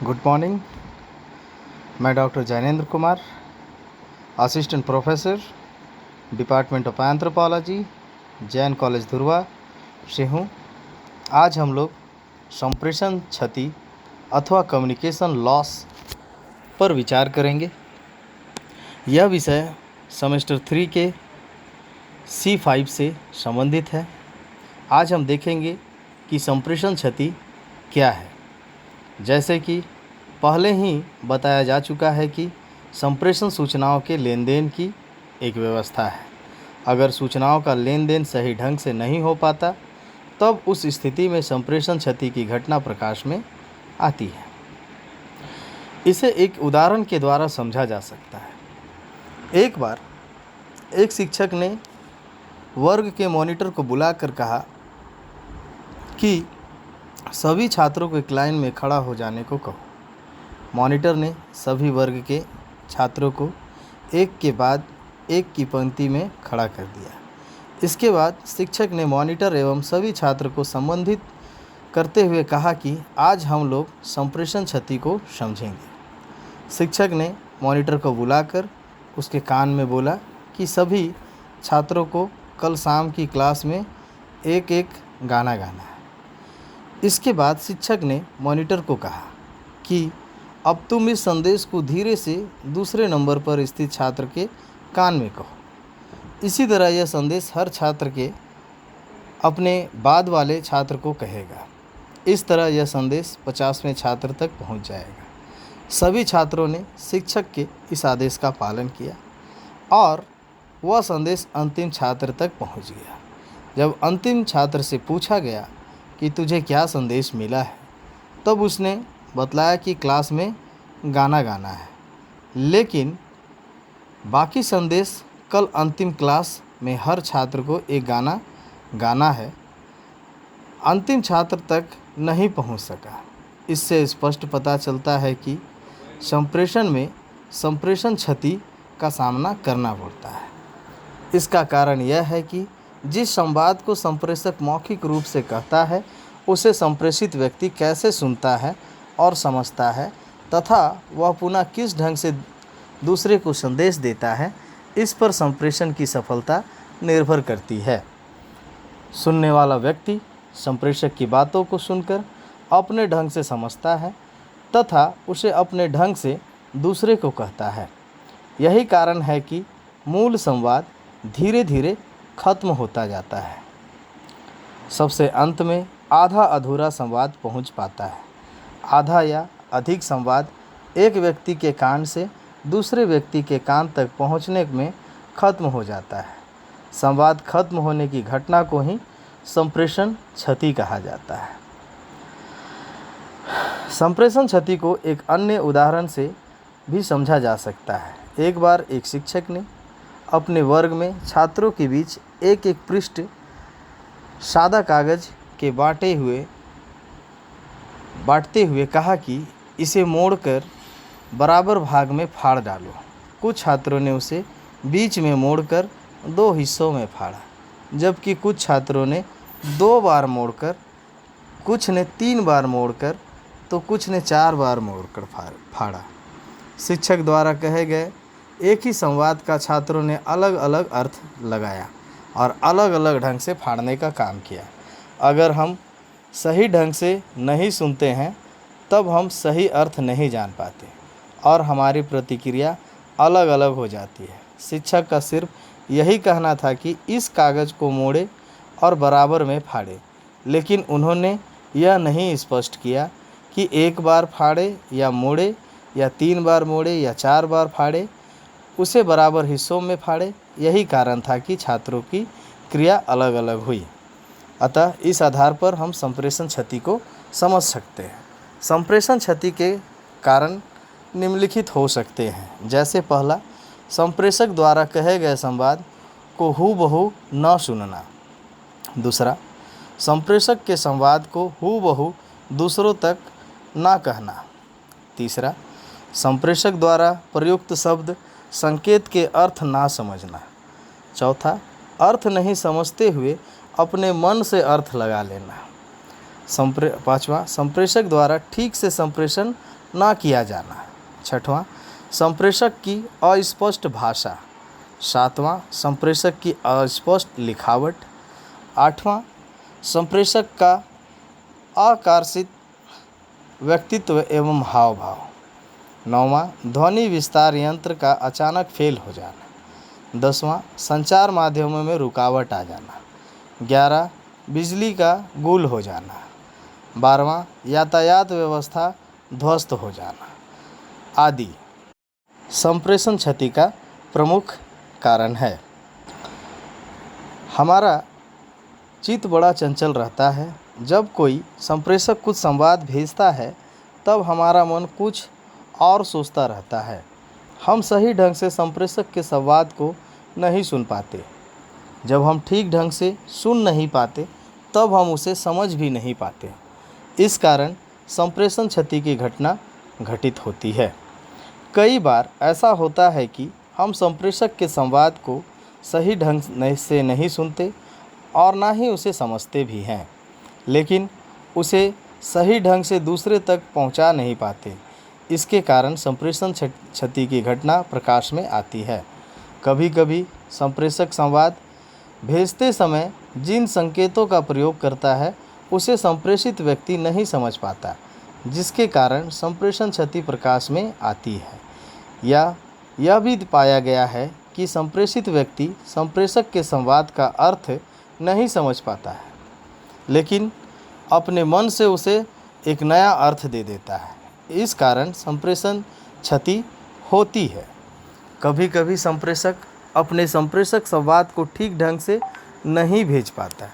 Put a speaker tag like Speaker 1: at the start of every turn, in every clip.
Speaker 1: Good morning. मैं doctor Jainendra Kumar, assistant professor, department of anthropology, Jain college Dhurwa से हूँ। आज हम लोग संप्रेषण क्षति अथवा कम्युनिकेशन लॉस पर विचार करेंगे। यह विषय सेमेस्टर 3 के C5 से संबंधित है। आज हम देखेंगे कि संप्रेषण क्षति क्या है। जैसे कि पहले ही बताया जा चुका है कि संप्रेषण सूचनाओं के लेन देन की एक व्यवस्था है। अगर सूचनाओं का लेन देन सही ढंग से नहीं हो पाता तब उस स्थिति में संप्रेषण क्षति की घटना प्रकाश में आती है। इसे एक उदाहरण के द्वारा समझा जा सकता है। एक बार एक शिक्षक ने वर्ग के मॉनिटर को बुलाकर कहा कि सभी छात्रों को एक लाइन में खड़ा हो जाने को कहो। मॉनिटर ने सभी वर्ग के छात्रों को एक के बाद एक की पंक्ति में खड़ा कर दिया। इसके बाद शिक्षक ने मॉनिटर एवं सभी छात्र को संबोधित करते हुए कहा कि आज हम लोग संप्रेषण क्षति को समझेंगे। शिक्षक ने मॉनिटर को बुलाकर उसके कान में बोला कि सभी छात्रों को कल शाम की क्लास में एक एक गाना गाना है। इसके बाद शिक्षक ने मॉनिटर को कहा कि अब तुम इस संदेश को धीरे से दूसरे नंबर पर स्थित छात्र के कान में कहो। इसी तरह यह संदेश हर छात्र के अपने बाद वाले छात्र को कहेगा। इस तरह यह संदेश 50वें छात्र तक पहुंच जाएगा। सभी छात्रों ने शिक्षक के इस आदेश का पालन किया और वह संदेश अंतिम छात्र तक पहुंच गया। जब अंतिम छात्र से पूछा गया कि तुझे क्या संदेश मिला है, तब उसने बतलाया कि क्लास में गाना गाना है, लेकिन बाकी संदेश कल अंतिम क्लास में हर छात्र को एक गाना गाना है अंतिम छात्र तक नहीं पहुंच सका। इससे स्पष्ट पता चलता है कि संप्रेषण में संप्रेषण क्षति का सामना करना पड़ता है। इसका कारण यह है कि जिस संवाद को संप्रेषक मौखिक रूप से कहता है उसे संप्रेषित व्यक्ति कैसे सुनता है और समझता है तथा वह पुनः किस ढंग से दूसरे को संदेश देता है, इस पर संप्रेषण की सफलता निर्भर करती है। सुनने वाला व्यक्ति संप्रेषक की बातों को सुनकर अपने ढंग से समझता है तथा उसे अपने ढंग से दूसरे को कहता है। यही कारण है कि मूल संवाद धीरे धीरे खत्म होता जाता है। सबसे अंत में आधा अधूरा संवाद पहुंच पाता है। आधा या अधिक संवाद एक व्यक्ति के कान से दूसरे व्यक्ति के कान तक पहुंचने में खत्म हो जाता है। संवाद खत्म होने की घटना को ही संप्रेषण क्षति कहा जाता है। संप्रेषण क्षति को एक अन्य उदाहरण से भी समझा जा सकता है। एक बार एक शिक्षक ने अपने वर्ग में छात्रों के बीच एक एक पृष्ठ सादा कागज़ के बांटते हुए कहा कि इसे मोड़कर बराबर भाग में फाड़ डालो। कुछ छात्रों ने उसे बीच में मोड़कर 2 हिस्सों में फाड़ा, जबकि कुछ छात्रों ने 2 बार मोड़कर, कुछ ने 3 बार मोड़कर तो कुछ ने 4 बार मोड़कर फाड़ा। शिक्षक द्वारा कहे गए एक ही संवाद का छात्रों ने अलग अलग अर्थ लगाया और अलग अलग ढंग से फाड़ने का काम किया। अगर हम सही ढंग से नहीं सुनते हैं तब हम सही अर्थ नहीं जान पाते और हमारी प्रतिक्रिया अलग अलग हो जाती है। शिक्षक का सिर्फ यही कहना था कि इस कागज़ को मोड़े और बराबर में फाड़े, लेकिन उन्होंने यह नहीं स्पष्ट किया कि 1 बार फाड़े या मोड़े या 3 बार मोड़े या 4 बार फाड़े, उसे बराबर हिस्सों में फाड़े। यही कारण था कि छात्रों की क्रिया अलग अलग हुई। अतः इस आधार पर हम संप्रेषण क्षति को समझ सकते हैं। संप्रेषण क्षति के कारण निम्नलिखित हो सकते हैं। जैसे पहला, संप्रेषक द्वारा कहे गए संवाद को हूबहू न सुनना। दूसरा, संप्रेषक के संवाद को हूबहू दूसरों तक न कहना। तीसरा, संप्रेषक द्वारा प्रयुक्त शब्द संकेत के अर्थ ना समझना। चौथा, अर्थ नहीं समझते हुए अपने मन से अर्थ लगा लेना। पाँचवा, संप्रेषक द्वारा ठीक से संप्रेषण ना किया जाना। छठवां, संप्रेषक की अस्पष्ट भाषा। सातवां, संप्रेषक की अस्पष्ट लिखावट। आठवां, संप्रेषक का आकर्षित व्यक्तित्व एवं हाव भाव। नौवां, ध्वनि विस्तार यंत्र का अचानक फेल हो जाना। 10वां, संचार माध्यमों में रुकावट आ जाना। 11, बिजली का गुल हो जाना। 12वां, यातायात व्यवस्था ध्वस्त हो जाना आदि संप्रेषण क्षति का प्रमुख कारण है। हमारा चित्त बड़ा चंचल रहता है। जब कोई संप्रेषक कुछ संवाद भेजता है तब हमारा मन कुछ और सोचता रहता है। हम सही ढंग से संप्रेषक के संवाद को नहीं सुन पाते। जब हम ठीक ढंग से सुन नहीं पाते तब हम उसे समझ भी नहीं पाते। इस कारण संप्रेषण क्षति की घटना घटित होती है। कई बार ऐसा होता है कि हम संप्रेषक के संवाद को सही ढंग से नहीं सुनते और ना ही उसे समझते भी हैं, लेकिन उसे सही ढंग से दूसरे तक पहुंचा नहीं पाते। इसके कारण संप्रेषण क्षति की घटना प्रकाश में आती है। कभी कभी संप्रेषक संवाद भेजते समय जिन संकेतों का प्रयोग करता है उसे संप्रेषित व्यक्ति नहीं समझ पाता, जिसके कारण संप्रेषण क्षति प्रकाश में आती है। या यह भी पाया गया है कि संप्रेषित व्यक्ति संप्रेषक के संवाद का अर्थ नहीं समझ पाता है, लेकिन अपने मन से उसे एक नया अर्थ दे देता है। इस कारण संप्रेषण क्षति होती है। कभी कभी संप्रेषक अपने संप्रेषक संवाद को ठीक ढंग से नहीं भेज पाता,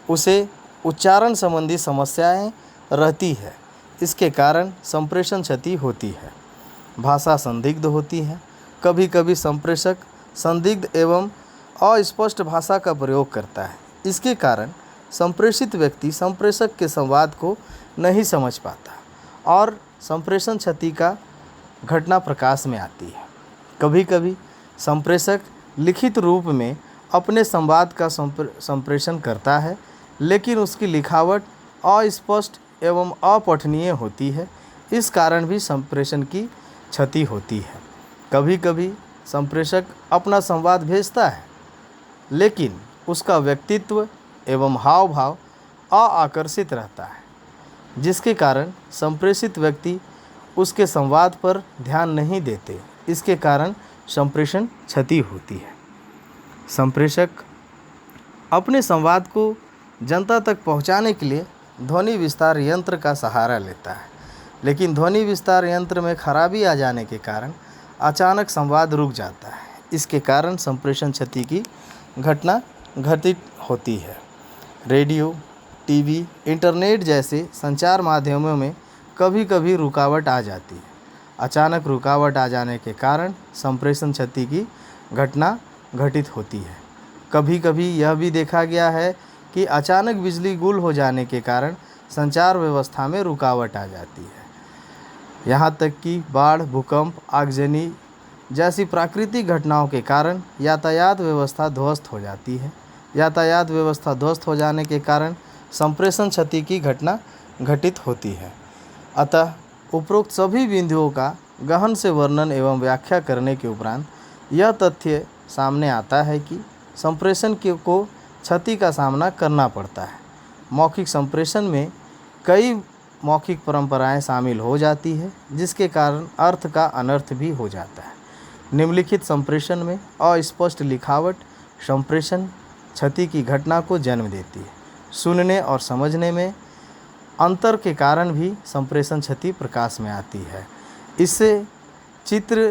Speaker 1: उसे उच्चारण संबंधी समस्याएं रहती है। इसके कारण संप्रेषण क्षति होती है। भाषा संदिग्ध होती है। कभी कभी संप्रेषक संदिग्ध एवं अस्पष्ट भाषा का प्रयोग करता है। इसके कारण संप्रेषित व्यक्ति संप्रेषक के संवाद को नहीं समझ पाता और संप्रेषण क्षति का घटना प्रकाश में आती है। कभी कभी संप्रेषक लिखित रूप में अपने संवाद का संप्रेषण करता है, लेकिन उसकी लिखावट अस्पष्ट एवं अपठनीय होती है। इस कारण भी संप्रेषण की क्षति होती है। कभी कभी संप्रेषक अपना संवाद भेजता है, लेकिन उसका व्यक्तित्व एवं हाव भाव आकर्षित रहता है, जिसके कारण संप्रेषित व्यक्ति उसके संवाद पर ध्यान नहीं देते। इसके कारण संप्रेषण क्षति होती है। संप्रेषक अपने संवाद को जनता तक पहुंचाने के लिए ध्वनि विस्तार यंत्र का सहारा लेता है, लेकिन ध्वनि विस्तार यंत्र में खराबी आ जाने के कारण अचानक संवाद रुक जाता है। इसके कारण संप्रेषण क्षति की घटना घटित होती है। रेडियो, टीवी, इंटरनेट जैसे संचार माध्यमों में कभी कभी रुकावट आ जाती है। अचानक रुकावट आ जाने के कारण संप्रेषण क्षति की घटना घटित होती है। कभी कभी यह भी देखा गया है कि अचानक बिजली गुल हो जाने के कारण संचार व्यवस्था में रुकावट आ जाती है। यहाँ तक कि बाढ़, भूकंप, आगजनी जैसी प्राकृतिक घटनाओं के कारण यातायात व्यवस्था ध्वस्त हो जाती है। यातायात व्यवस्था ध्वस्त हो जाने के कारण संप्रेषण क्षति की घटना घटित होती है। अतः उपरोक्त सभी बिंदुओं का गहन से वर्णन एवं व्याख्या करने के उपरांत यह तथ्य सामने आता है कि संप्रेषण को क्षति का सामना करना पड़ता है। मौखिक संप्रेषण में कई मौखिक परंपराएं शामिल हो जाती है, जिसके कारण अर्थ का अनर्थ भी हो जाता है। निम्नलिखित संप्रेषण में अस्पष्ट लिखावट संप्रेषण क्षति की घटना को जन्म देती है। सुनने और समझने में अंतर के कारण भी संप्रेषण क्षति प्रकाश में आती है। इससे चित्र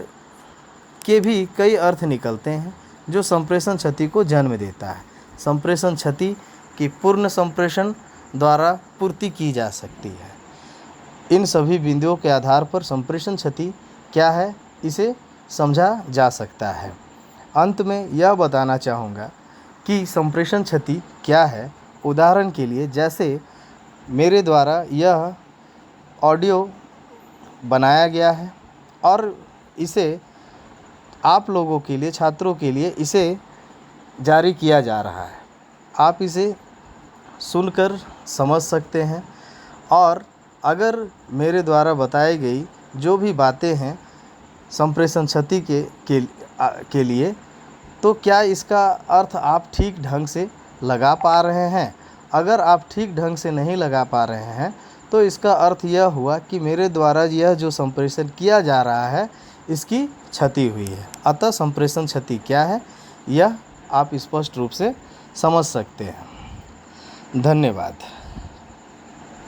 Speaker 1: के भी कई अर्थ निकलते हैं जो संप्रेषण क्षति को जन्म देता है। संप्रेषण क्षति की पूर्ण संप्रेषण द्वारा पूर्ति की जा सकती है। इन सभी बिंदुओं के आधार पर संप्रेषण क्षति क्या है, इसे समझा जा सकता है। अंत में यह बताना चाहूँगा कि संप्रेषण क्षति क्या है। उदाहरण के लिए, जैसे मेरे द्वारा यह ऑडियो बनाया गया है और इसे आप लोगों के लिए, छात्रों के लिए इसे जारी किया जा रहा है। आप इसे सुनकर समझ सकते हैं और अगर मेरे द्वारा बताई गई जो भी बातें हैं संप्रेषण क्षति के लिए, तो क्या इसका अर्थ आप ठीक ढंग से लगा पा रहे हैं? अगर आप ठीक ढंग से नहीं लगा पा रहे हैं तो इसका अर्थ यह हुआ कि मेरे द्वारा यह जो संप्रेषण किया जा रहा है इसकी क्षति हुई है। अतः संप्रेषण क्षति क्या है यह आप स्पष्ट रूप से समझ सकते हैं। धन्यवाद।